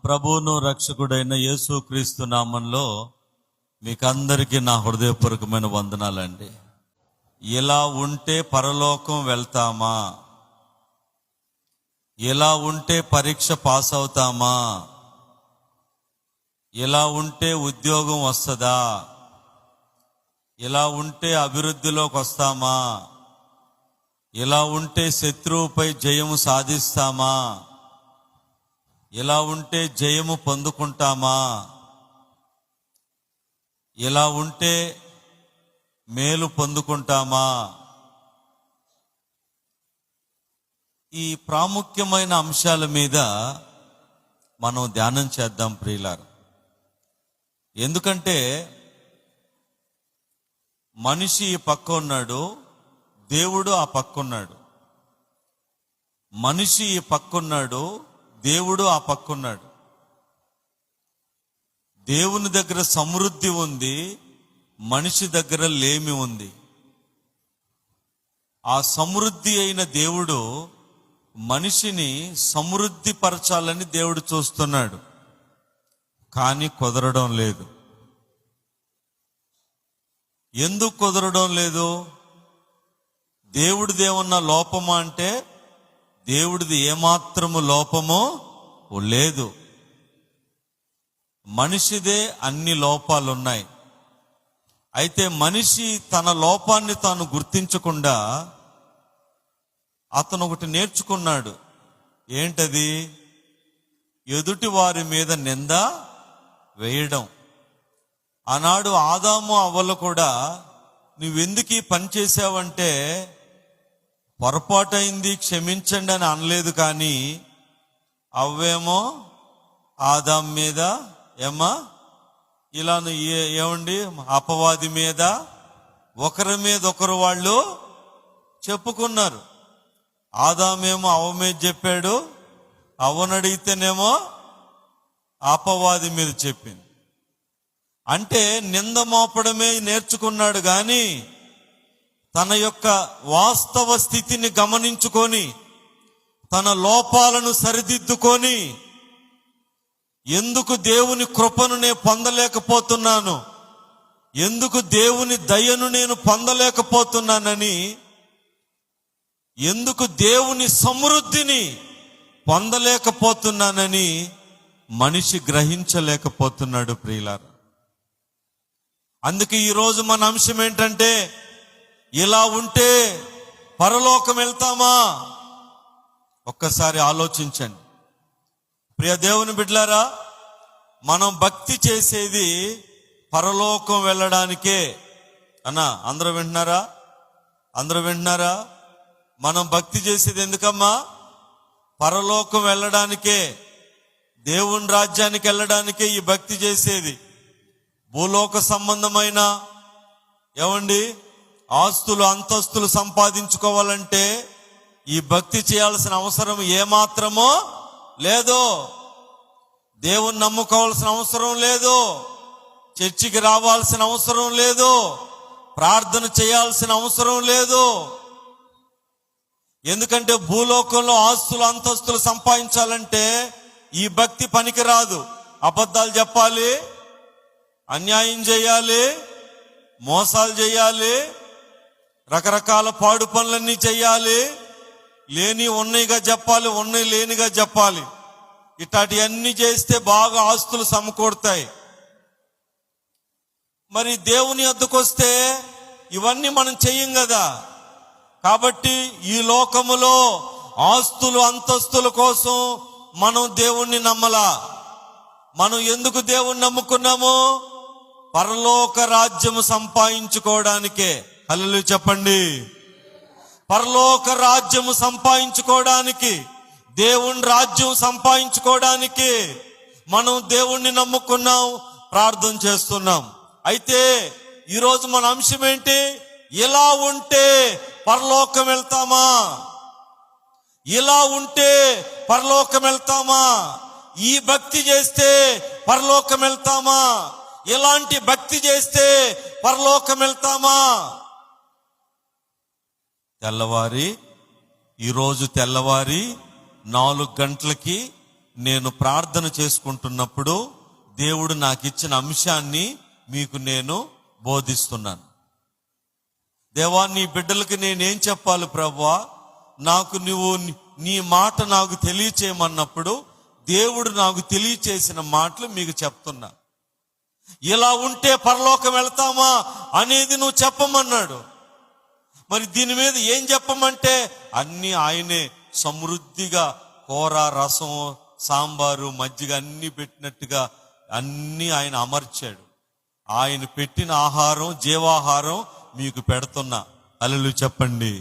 ప్రభువును రక్షకుడైన యేసుక్రీస్తు నామంలో మీకందరికీ నా హృదయపూర్వకమైన వందనాలండి. ఇలా ఉంటే పరలోకం వెళ్తామా? ఇలా ఉంటే పరీక్ష పాస్ అవుతామా? ఇలా ఉంటే ఉద్యోగం వస్తుందా? ఇలా ఉంటే అభివృద్ధిలోకి వస్తామా? ఇలా ఉంటే శత్రువుపై జయము సాధిస్తామా? ఇలా ఉంటే జయము పొందుకుంటామా? ఇలా ఉంటే మేలు పొందుకుంటామా? ఈ ప్రాముఖ్యమైన అంశాల మీద మనం ధ్యానం చేద్దాం ప్రియులారా. ఎందుకంటే మనిషి ఈ పక్క ఉన్నాడు, దేవుడు ఆ పక్క ఉన్నాడు. మనిషి ఈ పక్క ఉన్నాడు, దేవుడు ఆ పక్క ఉన్నాడు. దేవుని దగ్గర సమృద్ధి ఉంది, మనిషి దగ్గర లేమి ఉంది. ఆ సమృద్ధి అయిన దేవుడు మనిషిని సమృద్ధి పరచాలని దేవుడు చూస్తున్నాడు, కానీ కుదరడం లేదు. ఎందుకు కుదరడం లేదు? దేవుడిదేమన్నా లోపమా అంటే దేవుడిది ఏమాత్రము లోపమో లేదు. మనిషిదే అన్ని లోపాలున్నాయి. అయితే మనిషి తన లోపాన్ని తాను గుర్తించకుండా అతను ఒకటి నేర్చుకున్నాడు. ఏంటది? ఎదుటి వారి మీద నింద వేయడం. ఆనాడు ఆదాము అవ్వలు కూడా నువ్వెందుకు ఈ పని చేసావంటే పొరపాటైంది క్షమించండి అని అనలేదు, కానీ అవ్వేమో ఆదాం మీద ఇలా ఏమండి అపవాది మీద ఒకరి మీద ఒకరు వాళ్ళు చెప్పుకున్నారు. ఆదామేమో అవ్వ మీద చెప్పాడు, అవ్వనడిగితేనేమో అపవాది మీద చెప్పింది. అంటే నింద మోపడమే నేర్చుకున్నాడు, కానీ తన యొక్క వాస్తవ స్థితిని గమనించుకొని తన లోపాలను సరిదిద్దుకొని ఎందుకు దేవుని కృపను నేను పొందలేకపోతున్నాను, ఎందుకు దేవుని దయను నేను పొందలేకపోతున్నానని, ఎందుకు దేవుని సమృద్ధిని పొందలేకపోతున్నానని మనిషి గ్రహించలేకపోతున్నాడు ప్రియులారా. అందుకే ఈరోజు మన అంశం ఏంటంటే, ఇలా ఉంటే పరలోకం వెళ్తామా? ఒక్కసారి ఆలోచించండి ప్రియ దేవుని బిడ్డలారా. మనం భక్తి చేసేది పరలోకం వెళ్ళడానికే అన్నా. అందరూ వింటున్నారా? అందరూ వింటున్నారా? మనం భక్తి చేసేది ఎందుకమ్మా? పరలోకం వెళ్ళడానికే, దేవుని రాజ్యానికి వెళ్ళడానికే ఈ భక్తి చేసేది. భూలోక సంబంధమైన ఆస్తులు అంతస్తులు సంపాదించుకోవాలంటే ఈ భక్తి చేయాల్సిన అవసరం ఏమాత్రమో లేదు. దేవుని నమ్ముకోవాల్సిన అవసరం లేదు, చర్చికి రావాల్సిన అవసరం లేదు, ప్రార్థన చేయాల్సిన అవసరం లేదు. ఎందుకంటే భూలోకంలో ఆస్తులు అంతస్తులు సంపాదించాలంటే ఈ భక్తి పనికిరాదు. అబద్ధాలు చెప్పాలి, అన్యాయం చేయాలి, మోసాలు చేయాలి, రకరకాల పాడు పనులన్నీ చేయాలి, లేని ఉన్నయిగా చెప్పాలి, ఉన్నయి లేనిగా చెప్పాలి. ఇట్లాంటివన్నీ చేస్తే బాగా ఆస్తులు సమకూడతాయి. మరి దేవుని వద్దకు వస్తే ఇవన్నీ మనం చెయ్యం కదా. కాబట్టి ఈ లోకములో ఆస్తులు అంతస్తుల కోసం మనం దేవుణ్ణి నమ్మలా. మనం ఎందుకు దేవుణ్ణి నమ్ముకున్నాము? పరలోక రాజ్యము సంపాదించుకోవడానికే. హల్లెలూయా చెప్పండి. పరలోక రాజ్యము సంపాదించుకోవడానికి, దేవుని రాజ్యం సంపాదించుకోవడానికి మనం దేవుణ్ణి నమ్ముకున్నాం, ప్రార్థన చేస్తున్నాం. అయితే ఈరోజు మన అంశం ఏంటి? ఇలా ఉంటే పరలోకం వెళ్తామా? ఇలా ఉంటే పరలోకం వెళ్తామా? ఈ భక్తి చేస్తే పరలోకం వెళ్తామా? ఎలాంటి భక్తి చేస్తే పరలోకం వెళ్తామా? ఈరోజు తెల్లవారి 4 గంటలకి నేను ప్రార్థన చేసుకుంటున్నప్పుడు దేవుడు నాకు ఇచ్చిన అంశాన్ని మీకు నేను బోధిస్తున్నాను. దేవా, నీ బిడ్డలకి నేనేం చెప్పాలి ప్రభువా, నాకు నువ్వు నీ మాట నాకు తెలియచేయమన్నప్పుడు దేవుడు నాకు తెలియచేసిన మాటలు మీకు చెప్తున్నా. ఇలా ఉంటే పరలోకం వెళ్తామా అనేది నువ్వు చెప్పమన్నాడు. మరి దీని మీద ఏం చెప్పమంటే అన్ని ఆయనే సమృద్ధిగా కూర, రసం, సాంబారు, మజ్జిగ అన్ని పెట్టినట్టుగా అన్ని ఆయన అమర్చాడు. ఆయన పెట్టిన ఆహారం, జీవాహారం మీకు పెడుతున్నా. హల్లెలూయా చెప్పండి.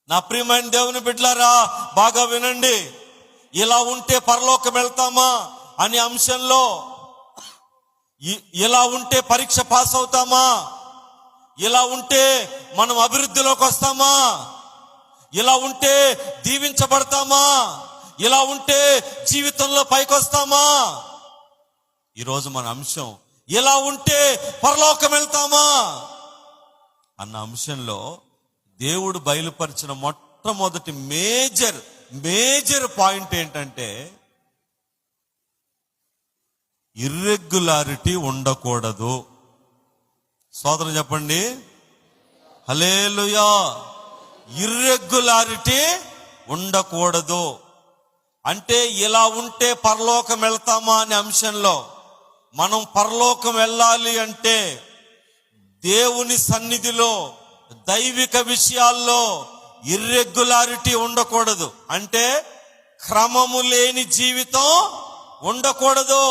నా ప్రియమైన దేవుని బిడ్డలారా, బాగా వినండి. ఇలా ఉంటే పరలోకం వెళ్తామా అనే అంశంలో, ఇలా ఉంటే పరీక్ష పాస్ అవుతామా, ఇలా ఉంటే మనం అభివృద్ధిలోకి వస్తామా, ఇలా ఉంటే దీవించబడతామా, ఇలా ఉంటే జీవితంలో పైకి వస్తామా, ఈరోజు మన అంశం ఇలా ఉంటే పరలోకం వెళ్తామా అన్న అంశంలో దేవుడు బయలుపరిచిన మొట్టమొదటి మేజర్ పాయింట్ ఏంటంటే ఇర్రెగ్యులారిటీ ఉండకూడదు. సోదరం చెప్పండి హల్లెలూయా. ఇర్రెగ్యులారిటీ ఉండకూడదు అంటే ఇలా ఉంటే పరలోకం వెళ్తామా అనే అంశంలో, మనం పరలోకం వెళ్ళాలి అంటే దేవుని సన్నిధిలో దైవిక విషయాల్లో ఇర్రెగ్యులారిటీ ఉండకూడదు. అంటే క్రమము లేని జీవితం ఉండకూడదు.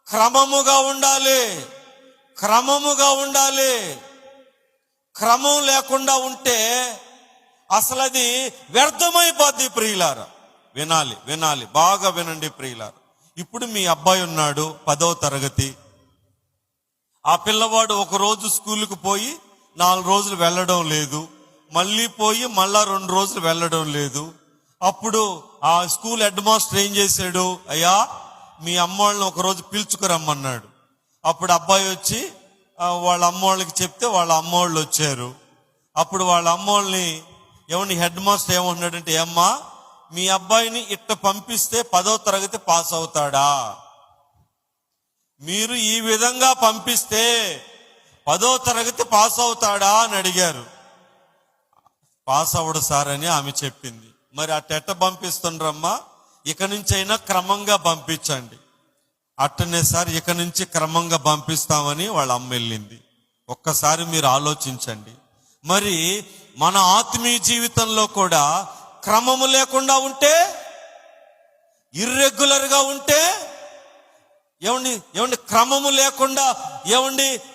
క్రమముగా ఉండాలి. క్రమం లేకుండా ఉంటే అసలు అది వ్యర్థమైపోద్ది. ప్రియులారా వినాలి, బాగా వినండి ప్రియులారా. ఇప్పుడు మీ అబ్బాయి ఉన్నాడు 10వ తరగతి. ఆ పిల్లవాడు ఒక రోజు స్కూల్కి పోయి 4 రోజులు వెళ్ళడం లేదు, మళ్ళీ పోయి మళ్ళా 2 రోజులు వెళ్ళడం లేదు. అప్పుడు ఆ స్కూల్ హెడ్ మాస్టర్ ఏం చేశాడు, అయ్యా మీ అమ్మోళ్ళని ఒకరోజు పిలుచుకురమ్మన్నాడు. అప్పుడు అబ్బాయి వచ్చి వాళ్ళ అమ్మోళ్ళకి చెప్తే వాళ్ళ అమ్మోళ్ళు వచ్చారు. అప్పుడు వాళ్ళ అమ్మోళ్ళని హెడ్ మాస్టర్ ఏమంటున్నాడంటే, ఏమ్మా మీ అబ్బాయిని ఇట్ట పంపిస్తే 10వ తరగతి పాస్ అవుతాడా? మీరు ఈ విధంగా పంపిస్తే 10వ తరగతి పాస్ అవుతాడా అని అడిగారు. పాస్ అవడు సార్ అని ఆమె చెప్పింది. మరి అట్ట పంపిస్తుండ్రమ్మా, ఇక నుంచి అయినా క్రమంగా పంపించండి. అట్టనే సార్ ఇక నుంచి క్రమంగా పంపిస్తామని వాళ్ళ అమ్మ వెళ్ళింది. ఒక్కసారి మీరు ఆలోచించండి. మరి మన ఆత్మీయ జీవితంలో కూడా క్రమము లేకుండా ఉంటే, ఇర్రెగ్యులర్ గా ఉంటే, ఏమండి క్రమము లేకుండా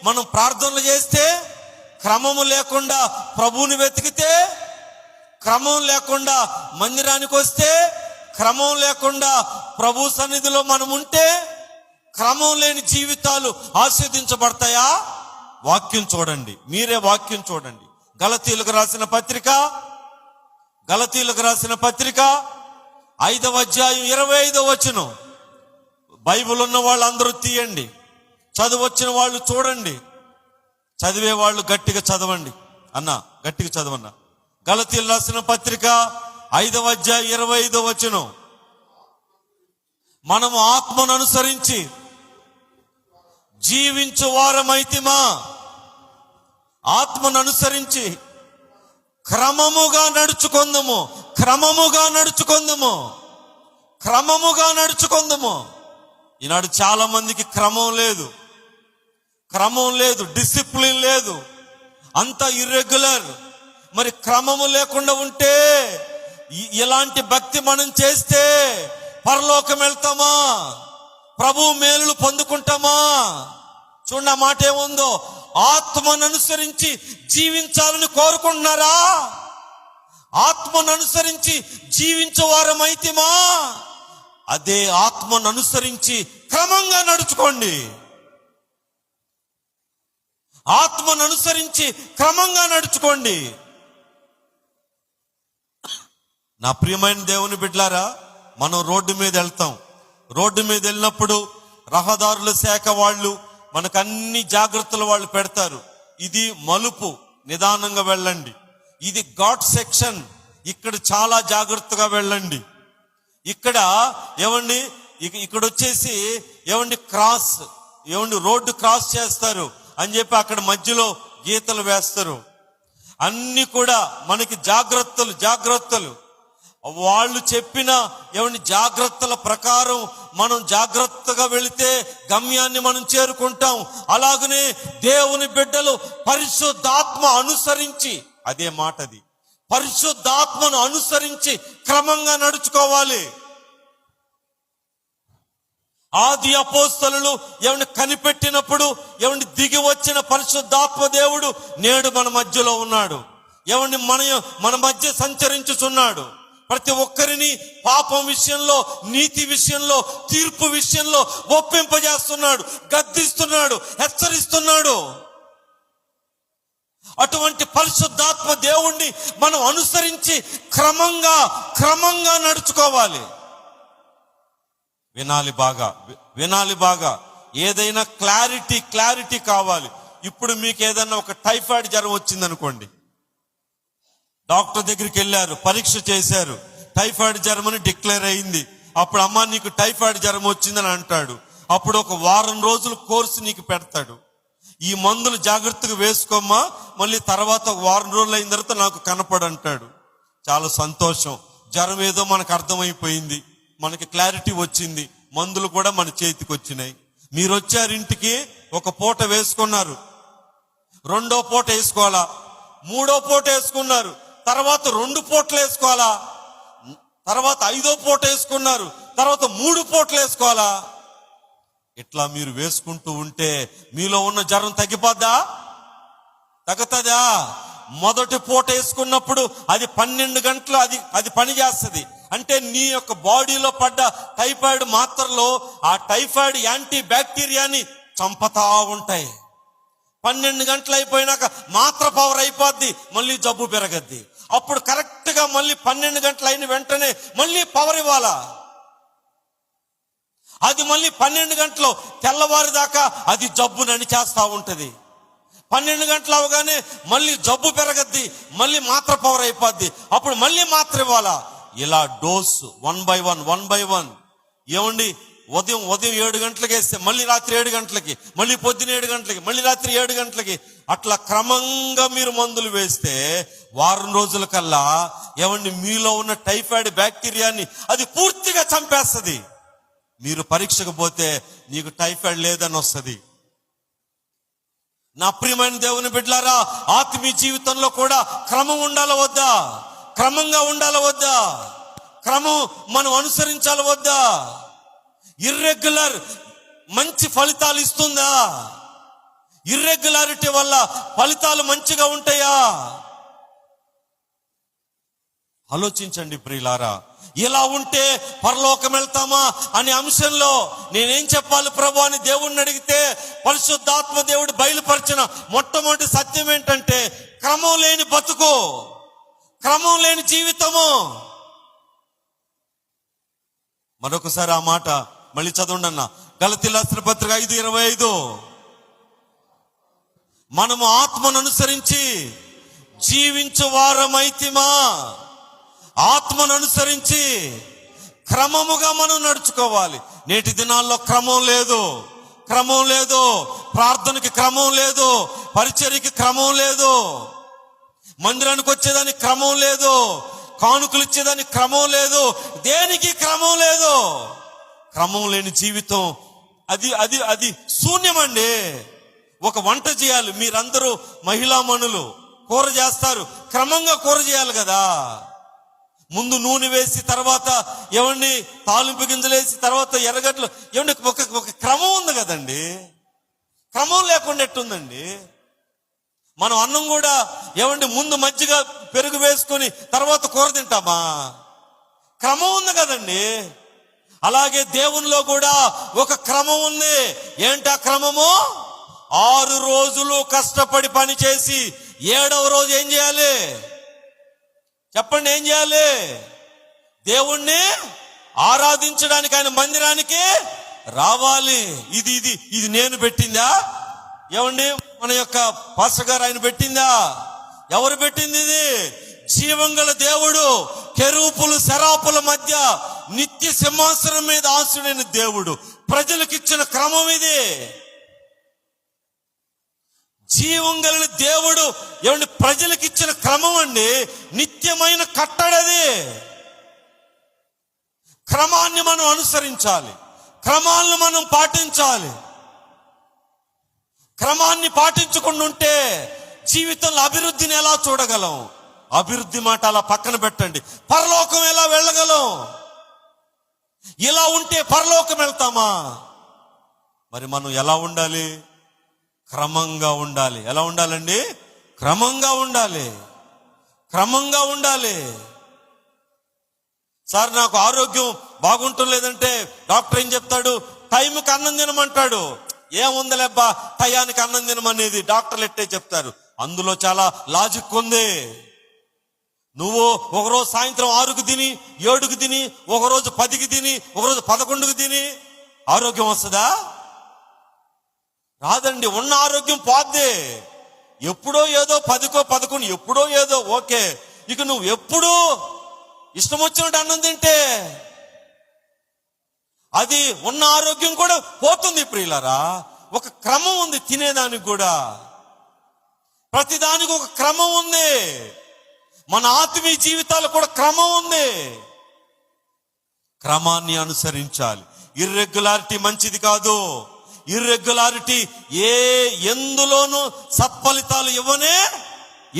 మనం ప్రార్థనలు చేస్తే, క్రమము లేకుండా ప్రభువుని వెతికితే, క్రమం లేకుండా మందిరానికి వస్తే, క్రమం లేకుండా ప్రభు సన్నిధిలో మనం ఉంటే, క్రమం లేని జీవితాలు ఆస్వాదించబడతాయా? వాక్యం చూడండి, మీరే వాక్యం చూడండి. గలతీయులకు రాసిన పత్రిక 5వ అధ్యాయం 25వ వచనం. బైబిల్ ఉన్న వాళ్ళు అందరూ తీయండి, చదువొచ్చిన వాళ్ళు చూడండి, చదివే వాళ్ళు గట్టిగా చదవండి అన్నా, గట్టిగా చదవన్నా. గలతీయులు రాసిన పత్రిక 5వ అధ్యాయం 25వ వచనం. మనము ఆత్మను అనుసరించి జీవించు వారమైతిమా, ఆత్మను అనుసరించి క్రమముగా నడుచుకుందాము. ఈనాడు చాలా మందికి క్రమం లేదు, డిసిప్లిన్ లేదు, అంతా ఇర్రెగ్యులర్. మరి క్రమము లేకుండా ఉంటే, ఇలాంటి భక్తి మనం చేస్తే పరలోకం వెళ్తామా? ప్రభు మేలులు పొందుకుంటామా? చూడండి, ఆ మాట ఏముందో, ఆత్మను అనుసరించి జీవించాలని కోరుకుంటున్నారా? ఆత్మను అనుసరించి జీవించేవారమైతిమా? అదే ఆత్మను అనుసరించి క్రమంగా నడుచుకోండి. ఆత్మను అనుసరించి క్రమంగా నడుచుకోండి. నా ప్రియమైన దేవుని బిడ్డలారా, మనం రోడ్డు మీద వెళ్తాం. రోడ్డు మీద వెళ్ళినప్పుడు రహదారుల శాఖ వాళ్ళు మనకు అన్ని జాగ్రత్తలు వాళ్ళు పెడతారు. ఇది మలుపు, నిదానంగా వెళ్ళండి. ఇది ఘాట్ సెక్షన్, ఇక్కడ చాలా జాగ్రత్తగా వెళ్ళండి. ఇక్కడ ఏమండి ఇక్కడ వచ్చేసి ఏమండి క్రాస్, ఏమండి రోడ్డు క్రాస్ చేస్తారు అని చెప్పి అక్కడ మధ్యలో గీతలు వేస్తారు. అన్ని కూడా మనకి జాగ్రత్తలు వాళ్ళు చెప్పిన ఏమండి జాగ్రత్తల ప్రకారం మనం జాగ్రత్తగా వెళితే గమ్యాన్ని మనం చేరుకుంటాం. అలాగనే దేవుని బిడ్డలు పరిశుద్ధాత్మ అనుసరించి, అదే మాటది, పరిశుద్ధాత్మను అనుసరించి క్రమంగా నడుచుకోవాలి. ఆది అపోస్తలులు ఏమండి కనిపెట్టినప్పుడు ఏమండి దిగి వచ్చిన పరిశుద్ధాత్మ దేవుడు నేడు మన మధ్యలో ఉన్నాడు. ఏమండి మన మధ్య సంచరించుచున్నాడు. ప్రతి ఒక్కరిని పాపం విషయంలో, నీతి విషయంలో, తీర్పు విషయంలో ఒప్పింపజేస్తున్నాడు, గద్దిస్తున్నాడు, హెచ్చరిస్తున్నాడు. అటువంటి పరిశుద్ధాత్మ దేవుణ్ణి మనం అనుసరించి క్రమంగా నడుచుకోవాలి. వినాలి బాగా. ఏదైనా క్లారిటీ కావాలి. ఇప్పుడు మీకు ఏదైనా ఒక టైఫాయిడ్ జ్వరం వచ్చిందనుకోండి, డాక్టర్ దగ్గరికి వెళ్ళారు, పరీక్ష చేశారు, టైఫాయిడ్ జ్వరం అని డిక్లేర్ అయింది. అప్పుడు అమ్మ నీకు టైఫాయిడ్ జ్వరం వచ్చిందని అంటాడు. అప్పుడు ఒక వారం రోజులు కోర్సు నీకు పెడతాడు. ఈ మందులు జాగ్రత్తగా వేసుకోమ్మా, మళ్ళీ తర్వాత ఒక వారం రోజులు అయిన తర్వాత నాకు కనపడు అంటాడు. చాలా సంతోషం, జ్వరం ఏదో మనకు అర్థమైపోయింది, మనకి క్లారిటీ వచ్చింది, మందులు కూడా మన చేతికి వచ్చినాయి. మీరు వచ్చారు ఇంటికి, ఒక పూట వేసుకున్నారు, రెండో పూట వేసుకోవాలా, మూడో పూట వేసుకున్నారు, తర్వాత 2 పూటలు వేసుకోవాలా, తర్వాత 5వ పూట వేసుకున్నారు, తర్వాత 3 పూటలు వేసుకోవాలా. ఇట్లా మీరు వేసుకుంటూ ఉంటే మీలో ఉన్న జ్వరం తగ్గుతుందా? మొదటి పూట వేసుకున్నప్పుడు అది 12 గంటలు అది పని చేస్తుంది. అంటే నీ యొక్క బాడీలో పడ్డ టైఫాయిడ్ మాత్రలో ఆ టైఫాయిడ్ యాంటీ బ్యాక్టీరియాని చంపుతా ఉంటాయి. 12 గంటలు అయిపోయినాక మాత్ర పవర్ అయిపోద్ది, మళ్ళీ జబ్బు పెరగద్ది. అప్పుడు కరెక్ట్ గా మళ్ళీ 12 గంటలు అయిన వెంటనే మళ్ళీ పవర్ ఇవ్వాలా. అది మళ్ళీ 12 గంటలు తెల్లవారి దాకా అది జబ్బునని చేస్తా ఉంటది. 12 గంటలు అవగానే మళ్ళీ జబ్బు పెరగద్ది, మళ్ళీ మాత్ర పవర్ అయిపోద్ది, అప్పుడు మళ్ళీ మాత్ర ఇవ్వాలా. ఇలా డోసు 1 by 1 ఏమండి, ఉదయం 7 గంటలకి వేస్తే మళ్ళీ రాత్రి 7 గంటలకి, మళ్ళీ పొద్దున 7 గంటలకి, మళ్ళీ రాత్రి 7 గంటలకి, అట్లా క్రమంగా మీరు మందులు వేస్తే వారం రోజుల కల్లా ఏమండి మీలో ఉన్న టైఫాయిడ్ బ్యాక్టీరియాని అది పూర్తిగా చంపేస్తుంది. మీరు పరీక్షకు పోతే నీకు టైఫాయిడ్ లేదని వస్తుంది. నా ప్రియమైన దేవుని బిడ్డలారా, ఆత్మీయ జీవితంలో కూడా క్రమంగా ఉండాలా వద్దా? క్రమం మనం అనుసరించాలా వద్దా? ఇర్రెగ్యులర్ మంచి ఫలితాలు ఇస్తుందా? ఇర్రెగ్యులారిటీ వల్ల ఫలితాలు మంచిగా ఉంటాయా? ఆలోచించండి ప్రియులారా. ఇలా ఉంటే పరలోకం వెళ్తామా అనే అంశంలో నేనేం చెప్పాలి ప్రభు అని దేవుణ్ణి అడిగితే, పరిశుద్ధాత్మ దేవుడు బయలుపరిచిన మొట్టమొదటి సత్యం ఏంటంటే, క్రమం లేని బతుకు, క్రమం లేని జీవితము. మరొకసారి ఆ మాట మళ్ళీ చదవండి అన్న. గలతీయుల రాసిన పత్రిక 5:25, మనము ఆత్మను అనుసరించి జీవించు వారమైతిమా. ఆత్మను అనుసరించి క్రమముగా మనం నడుచుకోవాలి. నేటి దినాల్లో క్రమం లేదు, ప్రార్థనకి క్రమం లేదు, పరిచర్యకి క్రమం లేదు, మందిరానికి వచ్చేదానికి క్రమం లేదు, కానుకలు ఇచ్చేదానికి క్రమం లేదు, దేనికి క్రమం లేదు. క్రమం లేని జీవితం అది శూన్యమండి. ఒక వంట చేయాలి, మీరందరూ మహిళామణులు కూర చేస్తారు, క్రమంగా కూర చేయాలి కదా. ముందు నూనె వేసి తర్వాత ఏమండి తాలింపు గింజలు వేసి తర్వాత ఎర్రగడ్డలు, ఏమండి ఒక క్రమం ఉంది కదండి. క్రమం లేకుండా ఎట్టుందండి? మనం అన్నం కూడా ఏమండి ముందు మజ్జిగ పెరుగు వేసుకొని తర్వాత కూర తింటామా? క్రమం ఉంది కదండి. అలాగే దేవునిలో కూడా ఒక క్రమం ఉంది. ఏంటా క్రమము? 6 రోజులు కష్టపడి పని చేసి 7వ రోజు ఏం చేయాలి చెప్పండి? ఏం చేయాలి? దేవుణ్ణి ఆరాధించడానికి ఆయన మందిరానికి రావాలి. ఇది నేను పెట్టిందా? ఏమండి మన యొక్క పాస్టర్ గారు ఆయన పెట్టిందా? ఎవరు పెట్టింది? ఇది జీవంగల దేవుడు కెరూపులు శరాపుల మధ్య నిత్య సింహాసనం మీద ఆసుడైన దేవుడు ప్రజలకిచ్చిన క్రమం ఇది. జీవంగల దేవుడు ఏమండి ప్రజలకిచ్చిన క్రమం అండి, నిత్యమైన కట్టడది. క్రమాన్ని మనం అనుసరించాలి, క్రమాలను మనం పాటించాలి. క్రమాన్ని పాటించకుండా ఉంటే జీవితంలో అభివృద్ధిని ఎలా చూడగలం? అభివృద్ధి మాట అలా పక్కన పెట్టండి. పరలోకం ఎలా వెళ్ళగలం? ఇలా ఉంటే పరలోకం వెళ్తామా? మరి మనం ఎలా ఉండాలి? క్రమంగా ఉండాలి. ఎలా ఉండాలండి? క్రమంగా ఉండాలి, క్రమంగా ఉండాలి. సార్ నాకు ఆరోగ్యం బాగుంటలేదంటే డాక్టర్ ఏం చెప్తాడు? టైంకి అన్నం తినమంటాడు. ఏముందలేబ్బా టయానికి అన్నం తినమనేది డాక్టర్లు ఎట్టే చెప్తారు. అందులో చాలా లాజిక్ ఉంది. నువ్వు ఒకరోజు సాయంత్రం 6కు తిని 7కు తిని, ఒకరోజు 10కి తిని, ఒకరోజు 11కు తిని ఆరోగ్యం వస్తుందా? రాదండి. ఉన్న ఆరోగ్యం పోద్ది. ఎప్పుడో ఏదో 10కో 11 ఎప్పుడో ఏదో ఓకే. ఇక నువ్వు ఎప్పుడూ ఇష్టం వచ్చినట్టు అన్నం తింటే అది ఉన్న ఆరోగ్యం కూడా పోతుంది. ప్రియులారా, ఒక క్రమం ఉంది తినేదానికి కూడా. ప్రతిదానికి ఒక క్రమం ఉంది. మన ఆత్మీయ జీవితాలు కూడా క్రమం ఉంది. క్రమాన్ని అనుసరించాలి. ఇర్రెగ్యులారిటీ మంచిది కాదు. ఇర్రెగ్యులారిటీ ఎందులోనూ సత్ఫలితాలు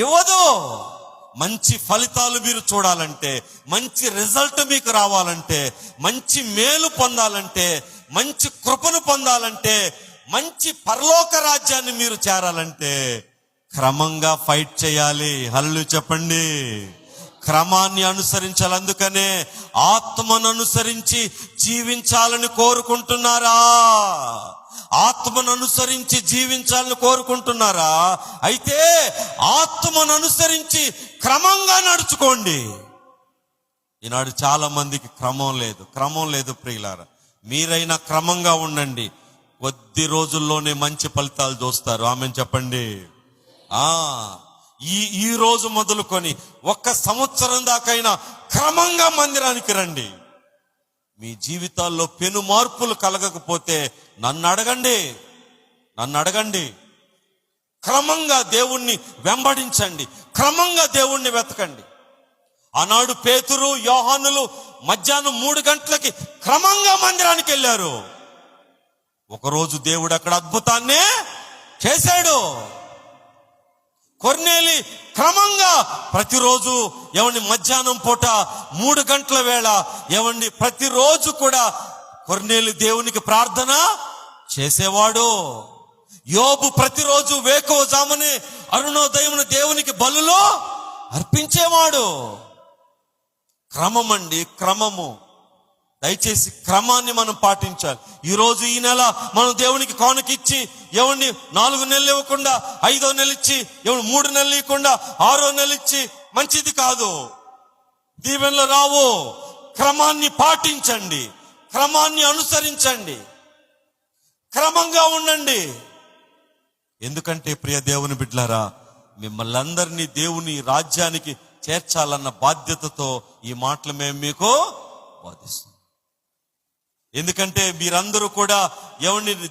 ఇవ్వదు. మంచి ఫలితాలు మీరు చూడాలంటే, మంచి రిజల్ట్ మీకు రావాలంటే, మంచి మేలు పొందాలంటే, మంచి కృపను పొందాలంటే, మంచి పరలోక రాజ్యాన్ని మీరు చేరాలంటే క్రమంగా ఫైట్ చేయాలి. హల్లు చెప్పండి. క్రమాన్ని అనుసరించాలి. అందుకనే ఆత్మను అనుసరించి జీవించాలని కోరుకుంటున్నారా? ఆత్మను అనుసరించి జీవించాలని కోరుకుంటున్నారా? అయితే ఆత్మను అనుసరించి క్రమంగా నడుచుకోండి. ఈనాడు చాలా మందికి క్రమం లేదు ప్రియులారా. మీరైనా క్రమంగా ఉండండి. కొద్ది రోజుల్లోనే మంచి ఫలితాలు చూస్తారు. ఆమెను చెప్పండి. ఈ రోజు మొదలుకొని 1 సంవత్సరం దాకైనా క్రమంగా మందిరానికి రండి. మీ జీవితాల్లో పెను మార్పులు కలగకపోతే నన్ను అడగండి. క్రమంగా దేవుణ్ణి వెంబడించండి, క్రమంగా దేవుణ్ణి వెతకండి. ఆనాడు పేతురు యోహానులు మధ్యాహ్నం 3 గంటలకి క్రమంగా మందిరానికి వెళ్ళారు. ఒకరోజు దేవుడు అక్కడ అద్భుతాన్నే చేశాడు. కొర్నేలి క్రమంగా ప్రతిరోజు మధ్యాహ్నం పూట 3 గంటల వేళ ప్రతిరోజు కూడా కొర్నేలి దేవునికి ప్రార్థన చేసేవాడు. యోబు ప్రతిరోజు వేకువజామునే అరుణోదయమున దేవునికి బలులు అర్పించేవాడు. క్రమము. దయచేసి క్రమాన్ని మనం పాటించాలి. ఈరోజు ఈ నెల మనం దేవునికి కానుకిచ్చి 4 నెలలు ఇవ్వకుండా 5వ నెల ఇచ్చి 3 నెలలు ఇవ్వకుండా 6వ నెల ఇచ్చి మంచిది కాదు. దీవెనలు రావు. క్రమాన్ని పాటించండి, క్రమాన్ని అనుసరించండి, క్రమంగా ఉండండి. ఎందుకంటే ప్రియ దేవుని బిడ్డలారా, మిమ్మల్ని అందరినీ దేవుని రాజ్యానికి చేర్చాలన్న బాధ్యతతో ఈ మాటలు మేము మీకు బోధిస్తాం. ఎందుకంటే మీరందరూ కూడా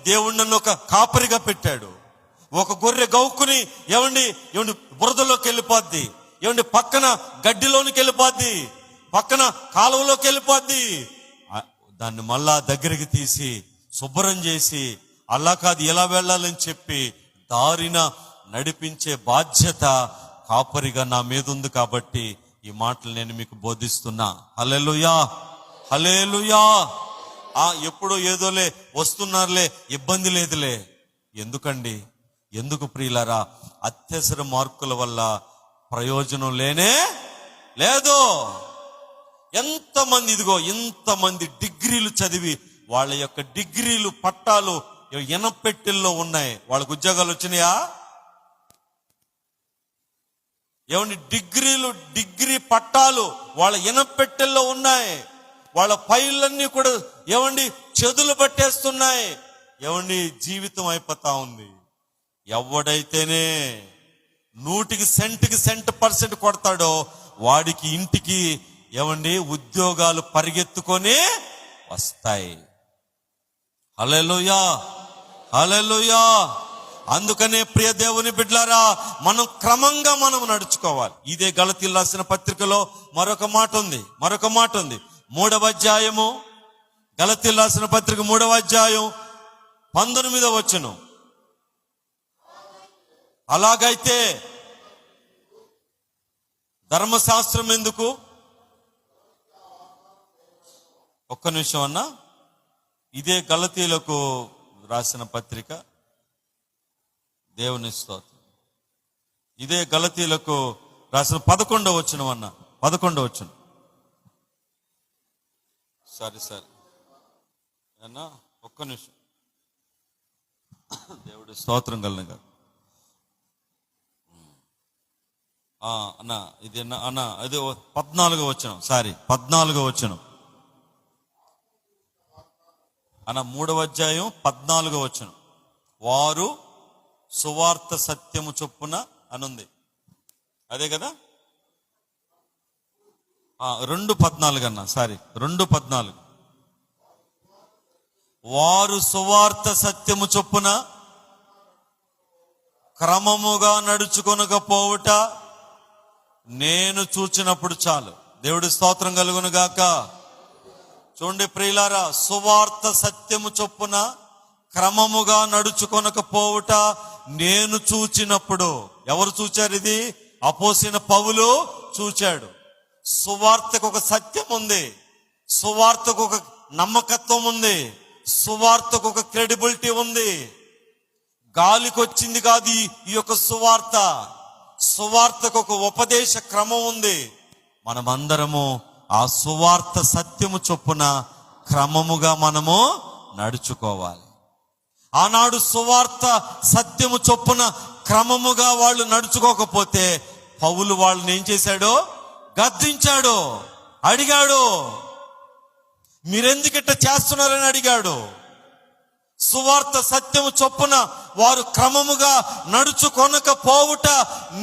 దేవుణ్ణి ఒక కాపరిగా పెట్టాడు. ఒక గొర్రె గౌక్కుని బురదలోకి వెళ్ళిపోద్ది, పక్కన గడ్డిలోనికి వెళ్ళిపోద్ది, పక్కన కాలువలోకి వెళ్ళిపోద్ది. దాన్ని మళ్ళా దగ్గరికి తీసి శుభ్రం చేసి అలా కాదు ఎలా వెళ్ళాలని చెప్పి దారిన నడిపించే బాధ్యత కాపరిగా నా మీద ఉంది. కాబట్టి ఈ మాటలు నేను మీకు బోధిస్తున్నా. హల్లెలూయా, హల్లెలూయా. ఎప్పుడో ఏదోలే వస్తున్నారులే, ఇబ్బంది లేదులే. ఎందుకు ప్రియులారా? అత్యవసర మార్కుల వల్ల ప్రయోజనం లేనే లేదు. ఇంతమంది డిగ్రీలు చదివి వాళ్ళ యొక్క డిగ్రీలు పట్టాలు ఎనపెట్టెల్లో ఉన్నాయి. వాళ్ళకు ఉద్యోగాలు వచ్చినాయా? డిగ్రీ పట్టాలు వాళ్ళ ఎనపెట్టెల్లో ఉన్నాయి. వాళ్ళ ఫైళ్ళన్నీ కూడా చెదులు పట్టేస్తున్నాయి. జీవితం అయిపోతా ఉంది. ఎవడైతేనే 100% కొడతాడో వాడికి ఇంటికి ఏమండి ఉద్యోగాలు పరిగెత్తుకొని వస్తాయి. హల్లెలూయా, హల్లెలూయా. అందుకనే ప్రియ దేవుని బిడ్డలారా, మనం క్రమంగా మనం నడుచుకోవాలి. ఇదే గలతీయులకు రాసిన పత్రికలో మరొక మాట ఉంది. 3వ అధ్యాయము, గలతీయులకు రాసిన పత్రిక 3వ అధ్యాయం 19వ వచనం. అలాగైతే ధర్మశాస్త్రం ఎందుకు? ఒక్క నిమిషం అన్నా. ఇదే గలతీయులకు రాసిన పత్రిక, దేవుని స్తోత్రం. ఇదే గలతీయులకు రాసిన 11వ వచనం అన్న, 11వ వచనం. సరే అన్నా, ఒక్క నిమిషం. దేవుడి స్తోత్రం కలనగా. అన్నా ఇది అన్నా, అది 14వ వచనం. 14వ వచనం అన్న, 3వ అధ్యాయం 14వ వచనం. వారు సువార్త సత్యము చొప్పున అనుంది. అదే కదా, 2:14 అన్న, 2:14. వారు సువార్త సత్యము చొప్పున క్రమముగా నడుచుకొనకపోవుట నేను చూచినప్పుడు చాలు. దేవుడి స్తోత్రం కలుగును గాక. చూడండి ప్రియులారా, సువార్త సత్యము చొప్పున క్రమముగా నడుచుకొనకపోవుట నేను చూచినప్పుడు. ఎవరు చూచారు? ఇది అపోసిన పౌలు చూచాడు. సువార్తకు ఒక సత్యం ఉంది, సువార్తకు ఒక నమ్మకత్వం ఉంది, సువార్తకు ఒక క్రెడిబిలిటీ ఉంది. గాలికి వచ్చింది కాదు ఈ యొక్క సువార్త. సువార్తకు ఒక ఉపదేశ క్రమం ఉంది. మనమందరము ఆ సువార్త సత్యము చొప్పున క్రమముగా మనము నడుచుకోవాలి. ఆనాడు సువార్త సత్యము చొప్పున క్రమముగా వాళ్ళు నడుచుకోకపోతే పౌలు వాళ్ళని ఏం చేశాడు? గద్దించాడు, అడిగాడు. మీరెందుకు ఇట్లా చేస్తున్నారని అడిగాడు. సువార్త సత్యము చొప్పున వారు క్రమముగా నడుచుకొనకపోవుట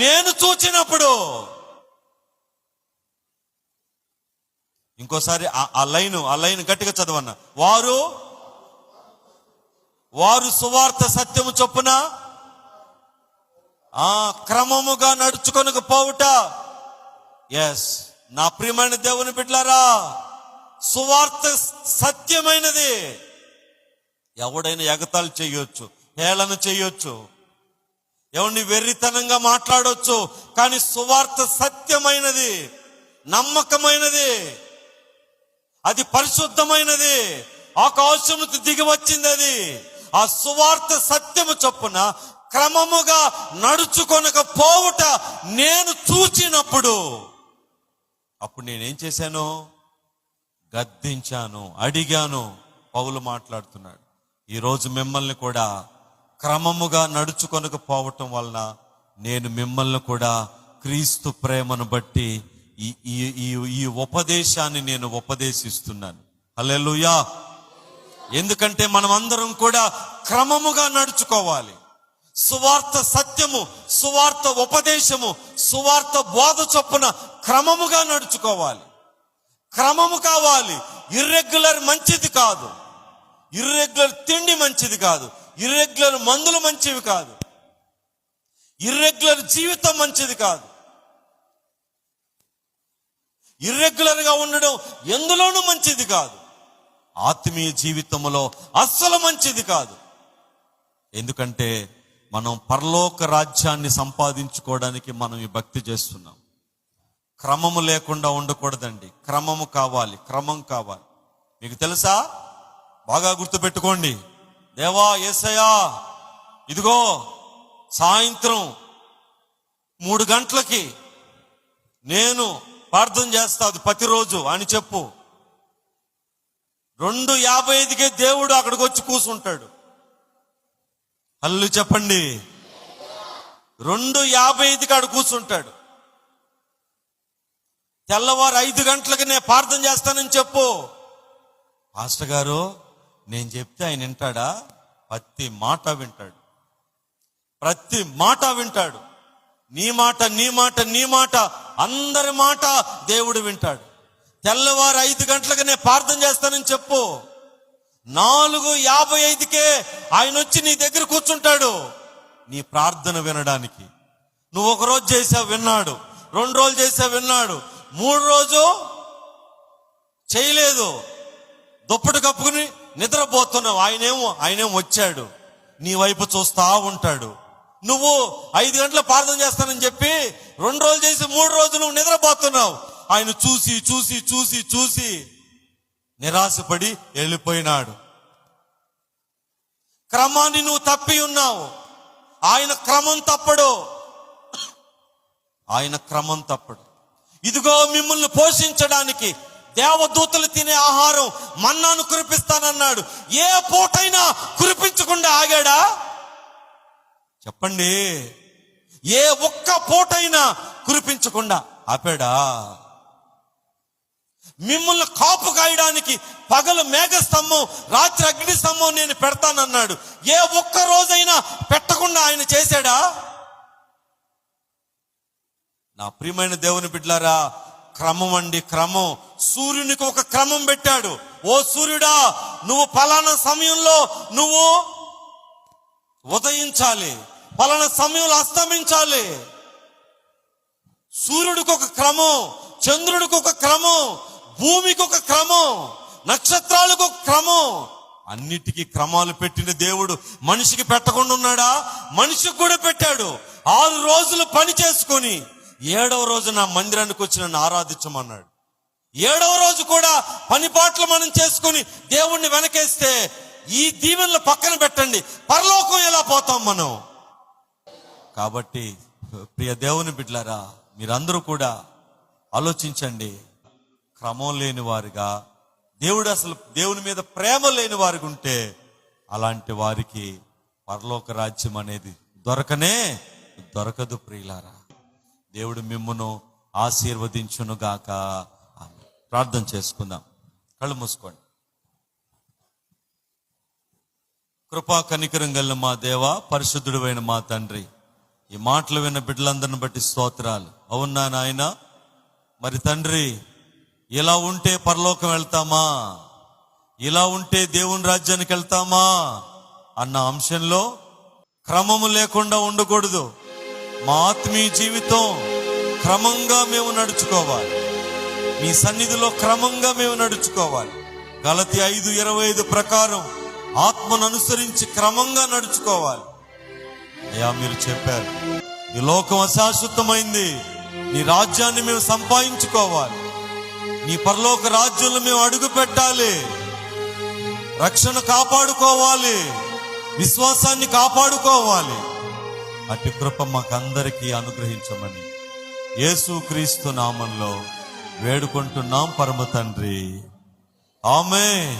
నేను చూచినప్పుడు. ఇంకోసారి ఆ లైన్ గట్టిగా చదవన్న. వారు సువార్త సత్యము చొప్పున క్రమముగా నడుచుకొనకపోవుట. ఎస్, నా ప్రియమైన దేవుని బిడ్డలారా, సువార్త సత్యమైనది. ఎవడైనా ఎగతాళి చేయొచ్చు, హేళన చేయొచ్చు, ఎవరిని వెర్రితనంగా మాట్లాడొచ్చు, కానీ సువార్త సత్యమైనది, నమ్మకమైనది, అది పరిశుద్ధమైనది, ఆకాశము దిగి వచ్చింది. అది ఆ సువార్త సత్యము చొప్పున క్రమముగా నడుచుకొనకపోవుట నేను చూచినప్పుడు, అప్పుడు నేనేం చేశాను? గద్దించాను, అడిగాను. పౌలు మాట్లాడుతున్నాడు. ఈరోజు మిమ్మల్ని కూడా క్రమముగా నడుచుకొనకపోవటం వలన నేను మిమ్మల్ని కూడా క్రీస్తు ప్రేమను బట్టి ఈ ఉపదేశాన్ని నేను ఉపదేశిస్తున్నాను. హల్లెలూయా. ఎందుకంటే మనం అందరం కూడా క్రమముగా నడుచుకోవాలి. సువార్త సత్యము, సువార్త ఉపదేశము, సువార్త బోధ చొప్పున క్రమముగా నడుచుకోవాలి. క్రమము కావాలి. ఇర్రెగ్యులర్ మంచిది కాదు, ఇర్రెగ్యులర్ తిండి మంచిది కాదు, ఇర్రెగ్యులర్ మందులు మంచివి కాదు, ఇర్రెగ్యులర్ జీవితం మంచిది కాదు. ఇర్రెగ్యులర్ గా ఉండడం ఎందులోనూ మంచిది కాదు. ఆత్మీయ జీవితంలో అస్సలు మంచిది కాదు. ఎందుకంటే మనం పరలోక రాజ్యాన్ని సంపాదించుకోవడానికి మనం ఈ భక్తి చేస్తున్నాం. క్రమము లేకుండా ఉండకూడదండి. క్రమము కావాలి, క్రమం కావాలి. మీకు తెలుసా? బాగా గుర్తుపెట్టుకోండి. దేవా యేసయ్యా, ఇదిగో సాయంత్రం 3 గంటలకి నేను ప్రార్థన చేస్తా, అది ప్రతిరోజు అని చెప్పు. 2:55కే దేవుడు అక్కడికి వచ్చి కూర్చుంటాడు. హల్లు చెప్పండి. 2:55కి అక్కడ కూర్చుంటాడు. తెల్లవారు 5 గంటలకి నేను ప్రార్థన చేస్తానని చెప్పు. పాస్టర్ గారు, నేను చెప్తే ఆయన వింటాడా? ప్రతి మాట వింటాడు, ప్రతి మాట వింటాడు. నీ మాట, నీ మాట, నీ మాట, అందరి మాట దేవుడు వింటాడు. తెల్లవారు 5 గంటలకు నేను ప్రార్థన చేస్తానని చెప్పు. 4:55కే ఆయన వచ్చి నీ దగ్గర కూర్చుంటాడు నీ ప్రార్థన వినడానికి. నువ్వు 1 రోజు చేసావు విన్నాడు, 2 రోజులు చేసావు విన్నాడు, 3 రోజు చేయలేదు, దుప్పటి కప్పుకుని నిద్రపోతున్నావు. ఆయనేమో వచ్చాడు నీ వైపు చూస్తా ఉంటాడు. నువ్వు 5 గంటల ప్రార్థన చేస్తానని చెప్పి 2 రోజులు చేసి 3 రోజులు నువ్వు నిద్రపోతున్నావు. ఆయన చూసి చూసి చూసి చూసి నిరాశపడి వెళ్ళిపోయినాడు. క్రమాన్ని నువ్వు తప్పి ఉన్నావు. ఆయన క్రమం తప్పడు, ఆయన క్రమం తప్పడు. ఇదిగో మిమ్మల్ని పోషించడానికి దేవదూతలు తినే ఆహారం మన్నాను కురిపిస్తానన్నాడు. ఏ పూటైనా కురిపించకుండా ఆగాడా? చెప్పండి. ఏ ఒక్క పూటైనా కురిపించకుండా ఆపాడా? మిమ్మల్ని కాపు కాయడానికి పగలు మేఘస్తంభం, రాత్రి అగ్ని స్తంభం నేను పెడతానన్నాడు. ఏ ఒక్క రోజైనా పెట్టకుండా ఆయన చేశాడా? నా ప్రియమైన దేవుని బిడ్డలారా, క్రమం అండి, క్రమం. సూర్యునికి ఒక క్రమం పెట్టాడు. ఓ సూర్యుడా, నువ్వు పలానా సమయంలో నువ్వు ఉదయించాలి, పలానా సమయంలో అస్తమించాలి. సూర్యుడికి ఒక క్రమం, చంద్రుడికి ఒక క్రమం, భూమికి ఒక క్రమం, నక్షత్రాలకు ఒక క్రమం. అన్నిటికీ క్రమాలు పెట్టిన దేవుడు మనిషికి పెట్టకుండా ఉన్నాడా? మనిషికి కూడా పెట్టాడు. 6 రోజులు పని చేసుకొని 7వ రోజు నా మందిరానికి వచ్చి నన్ను ఆరాధించమన్నాడు. 7వ రోజు కూడా పని పాటలు మనం చేసుకుని దేవుణ్ణి వెనకేస్తే ఈ దీవెనలు పక్కన పెట్టండి, పరలోకం ఎలా పోతాం మనం? కాబట్టి ప్రియ దేవుని బిడ్డలారా, మీరందరూ కూడా ఆలోచించండి. క్రమం లేని వారుగా, దేవుని మీద ప్రేమ లేని వారికి ఉంటే అలాంటి వారికి పరలోక రాజ్యం అనేది దొరకదు ప్రియులారా. దేవుడు మిమ్మును ఆశీర్వదించును గాక. ప్రార్థన చేసుకుందాం. కళ్ళు మూసుకోండి. కృపా కనికరం గల మా దేవ, పరిశుద్ధుడైన మా తండ్రి, ఈ మాటలు విన్న బిడ్డలందరిని బట్టి స్తోత్రాలు. అవునా నాయన, మరి తండ్రి, ఇలా ఉంటే పరలోకం వెళ్తామా, ఇలా ఉంటే దేవుని రాజ్యానికి వెళ్తామా అన్న అంశంలో క్రమము లేకుండా ఉండకూడదు. మా ఆత్మీయ జీవితం క్రమంగా మేము నడుచుకోవాలి. మీ సన్నిధిలో క్రమంగా మేము నడుచుకోవాలి. గలతీ 5:25 ప్రకారం ఆత్మను అనుసరించి క్రమంగా నడుచుకోవాలి. అయ్యా, మీరు చెప్పారు ఈ లోకం అశాశ్వతమైంది, నీ రాజ్యాన్ని మేము సంపాదించుకోవాలి, నీ పరలోక రాజ్యంలో మేము అడుగు పెట్టాలి, రక్షణ కాపాడుకోవాలి, విశ్వాసాన్ని కాపాడుకోవాలి. అట్టి కృప మాకందరికీ అనుగ్రహించమని యేసుక్రీస్తు నామంలో వేడుకుంటున్నాం పరమ తండ్రి. ఆమేన్.